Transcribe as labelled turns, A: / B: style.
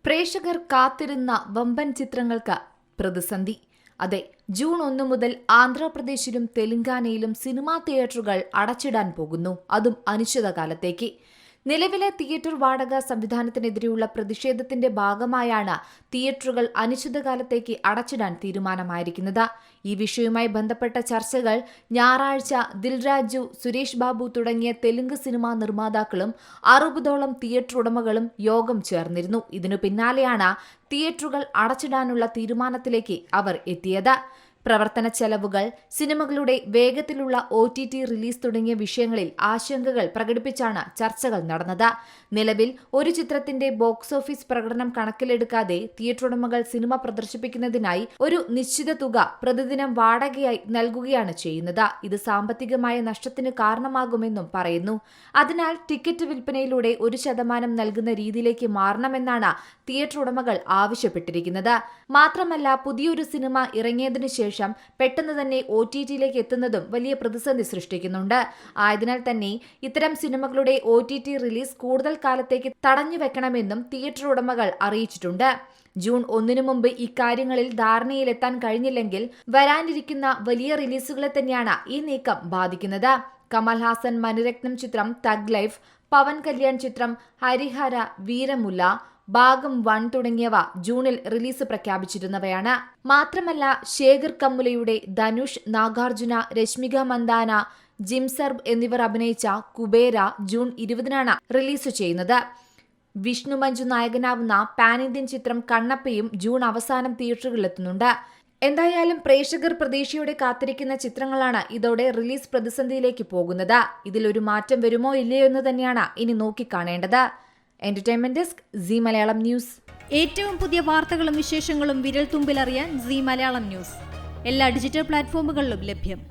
A: പ്രേക്ഷകർ കാത്തിരുന്ന വമ്പൻ ചിത്രങ്ങൾക്ക് പ്രതിസന്ധി. അതെ, ജൂൺ 1 മുതൽ ആന്ധ്രാപ്രദേശിലും തെലങ്കാനയിലും സിനിമാ തിയേറ്ററുകൾ അടച്ചിടാൻ പോകുന്നു. അതും അനിശ്ചിതകാലത്തേക്ക്. നിലവിലെ തിയേറ്റർ വാടക സംവിധാനത്തിനെതിരെയുള്ള പ്രതിഷേധത്തിന്റെ ഭാഗമായാണ് തിയേറ്ററുകൾ അനിശ്ചിതകാലത്തേക്ക് അടച്ചിടാൻ തീരുമാനമായിരിക്കുന്നത്. ഈ വിഷയവുമായി ബന്ധപ്പെട്ട ചർച്ചകൾ ഞായറാഴ്ച ദിൽരാജു, സുരേഷ് ബാബു തുടങ്ങിയ തെലുങ്ക് സിനിമാ നിർമ്മാതാക്കളും 60ഓളം തിയേറ്റർ ഉടമകളും യോഗം ചേർന്നിരുന്നു. ഇതിനു പിന്നാലെയാണ് തിയേറ്ററുകൾ അടച്ചിടാനുള്ള തീരുമാനത്തിലേക്ക് അവർ എത്തിയത്. പ്രവർത്തന ചെലവുകൾ, സിനിമകളുടെ വേഗത്തിലുള്ള OTT റിലീസ് തുടങ്ങിയ വിഷയങ്ങളിൽ ആശങ്കകൾ പ്രകടിപ്പിച്ചാണ് ചർച്ചകൾ നടന്നത്. നിലവിൽ ഒരു ചിത്രത്തിന്റെ ബോക്സ് ഓഫീസ് പ്രകടനം കണക്കിലെടുക്കാതെ തിയേറ്റർ ഉടമകൾ സിനിമ പ്രദർശിപ്പിക്കുന്നതിനായി ഒരു നിശ്ചിത തുക പ്രതിദിനം വാടകയായി നൽകുകയാണ് ചെയ്യുന്നത്. ഇത് സാമ്പത്തികമായ നഷ്ടത്തിന് കാരണമാകുമെന്നും പറയുന്നു. അതിനാൽ ടിക്കറ്റ് വിൽപ്പനയിലൂടെ 1% നൽകുന്ന രീതിയിലേക്ക് മാറണമെന്നാണ് തിയേറ്റർ ഉടമകൾ ആവശ്യപ്പെട്ടിരിക്കുന്നത്. മാത്രമല്ല, പുതിയൊരു സിനിമ ഇറങ്ങിയതിനു ശേഷം പെട്ടെന്ന് തന്നെ OTTയിലേക്ക് എത്തുന്നതും വലിയ പ്രതിസന്ധി സൃഷ്ടിക്കുന്നുണ്ട്. ആയതിനാൽ തന്നെ ഇത്തരം സിനിമകളുടെ OTT റിലീസ് കൂടുതൽ കാലത്തേക്ക് തടഞ്ഞു വെക്കണമെന്നും തിയേറ്റർ ഉടമകൾ അറിയിച്ചിട്ടുണ്ട്. ജൂൺ 1 മുമ്പ് ഇക്കാര്യങ്ങളിൽ ധാരണയിലെത്താൻ കഴിഞ്ഞില്ലെങ്കിൽ വരാനിരിക്കുന്ന വലിയ റിലീസുകളെ തന്നെയാണ് ഈ നീക്കം ബാധിക്കുന്നത്. കമൽഹാസൻ മണിരത്നം ചിത്രം തഗ് ലൈഫ്, പവൻ കല്യാൺ ചിത്രം ഹരിഹര വീരമുല്ല, ഭാഗം 1 തുടങ്ങിയവ ജൂണിൽ റിലീസ് പ്രഖ്യാപിച്ചിരുന്നവയാണ്. മാത്രമല്ല, ശേഖർ കമ്മുലയുടെ ധനുഷ്, നാഗാർജുന, രശ്മിക മന്ദാന, ജിംസർബ് എന്നിവർ അഭിനയിച്ച കുബേര ജൂൺ 20 റിലീസ് ചെയ്യുന്നത്. വിഷ്ണു മഞ്ജു നായകനാവുന്ന പാൻ ഇന്ത്യൻ ചിത്രം കണ്ണപ്പയും ജൂൺ അവസാനം തിയേറ്ററുകളിലെത്തുന്നുണ്ട്. എന്തായാലും പ്രേക്ഷകർ പ്രതീക്ഷയോടെ കാത്തിരിക്കുന്ന ചിത്രങ്ങളാണ് ഇതോടെ റിലീസ് പ്രതിസന്ധിയിലേക്ക് പോകുന്നത്. ഇതിലൊരു മാറ്റം വരുമോ ഇല്ലയോ എന്ന് തന്നെയാണ് ഇനി നോക്കിക്കാണേണ്ടത്. Entertainment desk, Zee Malayalam news.
B: ഏറ്റവും പുതിയ വാർത്തകളും വിശേഷങ്ങളും വിരൽ തുമ്പിലറിയാൻ സീ മലയാളം ന്യൂസ് എല്ലാ ഡിജിറ്റൽ പ്ലാറ്റ്ഫോമുകളിലും ലഭ്യം.